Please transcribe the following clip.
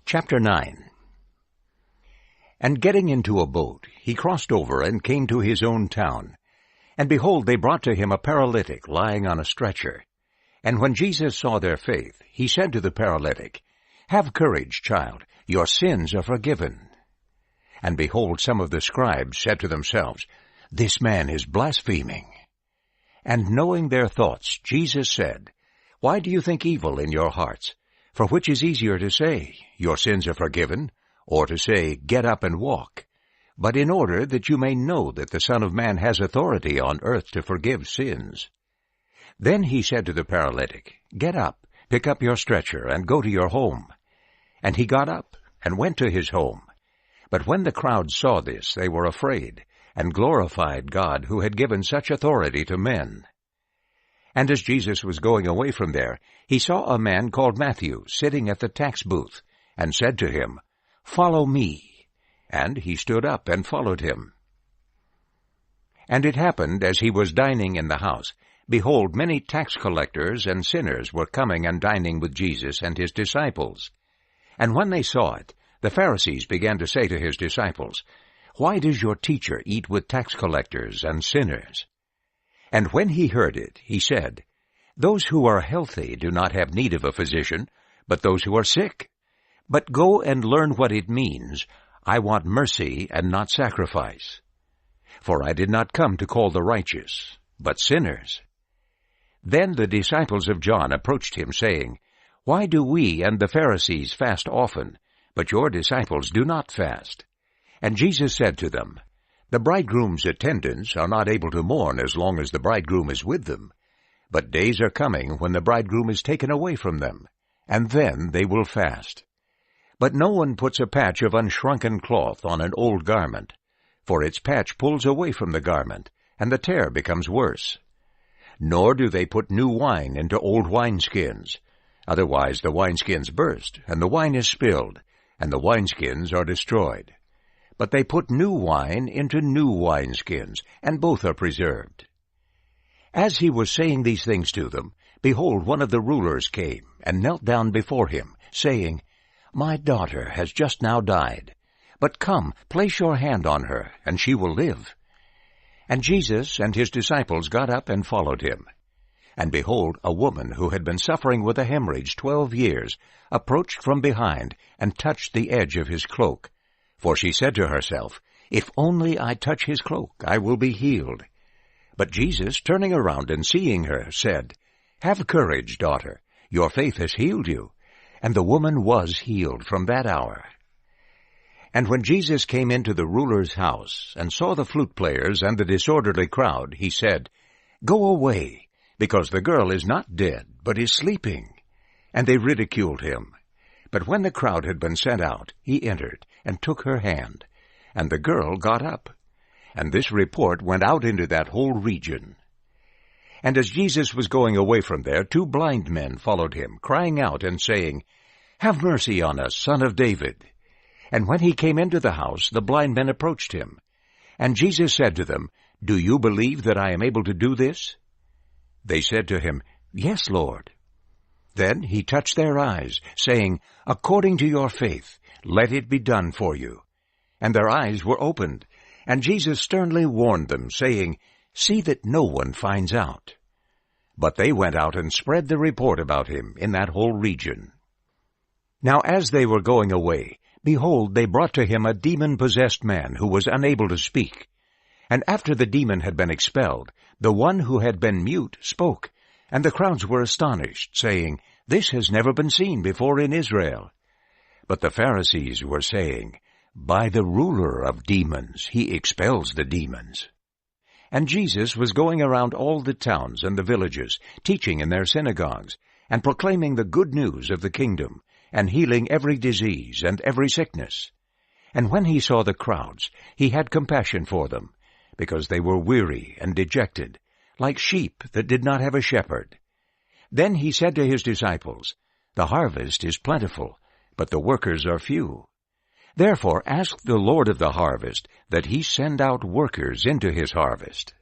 Chapter 9. And getting into a boat, he crossed over and came to his own town. And behold, they brought to him a paralytic lying on a stretcher. And when Jesus saw their faith, he said to the paralytic, Have courage, child, your sins are forgiven. And behold, some of the scribes said to themselves, This man is blaspheming. And knowing their thoughts, Jesus said, Why do you think evil in your hearts? For which is easier to say, Your sins are forgiven, or to say, Get up and walk? But in order that you may know that the Son of Man has authority on earth to forgive sins. Then he said to the paralytic, Get up, pick up your stretcher, and go to your home. And he got up, and went to his home. But when the crowd saw this, they were afraid, and glorified God who had given such authority to men. And as Jesus was going away from there, he saw a man called Matthew sitting at the tax booth, and said to him, Follow me. And he stood up and followed him. And it happened, as he was dining in the house, behold, many tax collectors and sinners were coming and dining with Jesus and his disciples. And when they saw it, the Pharisees began to say to his disciples, Why does your teacher eat with tax collectors and sinners? And when he heard it, he said, Those who are healthy do not have need of a physician, but those who are sick. But go and learn what it means, I want mercy and not sacrifice. For I did not come to call the righteous, but sinners. Then the disciples of John approached him, saying, Why do we and the Pharisees fast often, but your disciples do not fast? And Jesus said to them, The bridegroom's attendants are not able to mourn as long as the bridegroom is with them. But days are coming when the bridegroom is taken away from them, and then they will fast. But no one puts a patch of unshrunken cloth on an old garment, for its patch pulls away from the garment, and the tear becomes worse. Nor do they put new wine into old wineskins. Otherwise the wineskins burst, and the wine is spilled, and the wineskins are destroyed. But they put new wine into new wineskins, and both are preserved. As he was saying these things to them, behold, one of the rulers came, and knelt down before him, saying, My daughter has just now died. But come, place your hand on her, and she will live. And Jesus and his disciples got up and followed him. And behold, a woman who had been suffering with a hemorrhage 12 years approached from behind and touched the edge of his cloak. For she said to herself, If only I touch his cloak, I will be healed. But Jesus, turning around and seeing her, said, Have courage, daughter, your faith has healed you. And the woman was healed from that hour. And when Jesus came into the ruler's house, and saw the flute players and the disorderly crowd, he said, Go away, because the girl is not dead, but is sleeping. And they ridiculed him. But when the crowd had been sent out, he entered, and took her hand. And the girl got up. And this report went out into that whole region. And as Jesus was going away from there, 2 blind men followed him, crying out and saying, Have mercy on us, Son of David. And when he came into the house, the blind men approached him. And Jesus said to them, Do you believe that I am able to do this? They said to him, Yes, Lord. Then he touched their eyes, saying, According to your faith, let it be done for you. And their eyes were opened. And Jesus sternly warned them, saying, See that no one finds out. But they went out and spread the report about him in that whole region. Now as they were going away, behold, they brought to him a demon-possessed man who was unable to speak. And after the demon had been expelled, the one who had been mute spoke, and the crowds were astonished, saying, This has never been seen before in Israel. But the Pharisees were saying, By the ruler of demons he expels the demons. And Jesus was going around all the towns and the villages, teaching in their synagogues, and proclaiming the good news of the kingdom, and healing every disease and every sickness. And when he saw the crowds, he had compassion for them, because they were weary and dejected, like sheep that did not have a shepherd. Then he said to his disciples, The harvest is plentiful, but the workers are few. Therefore ask the Lord of the harvest that he send out workers into his harvest.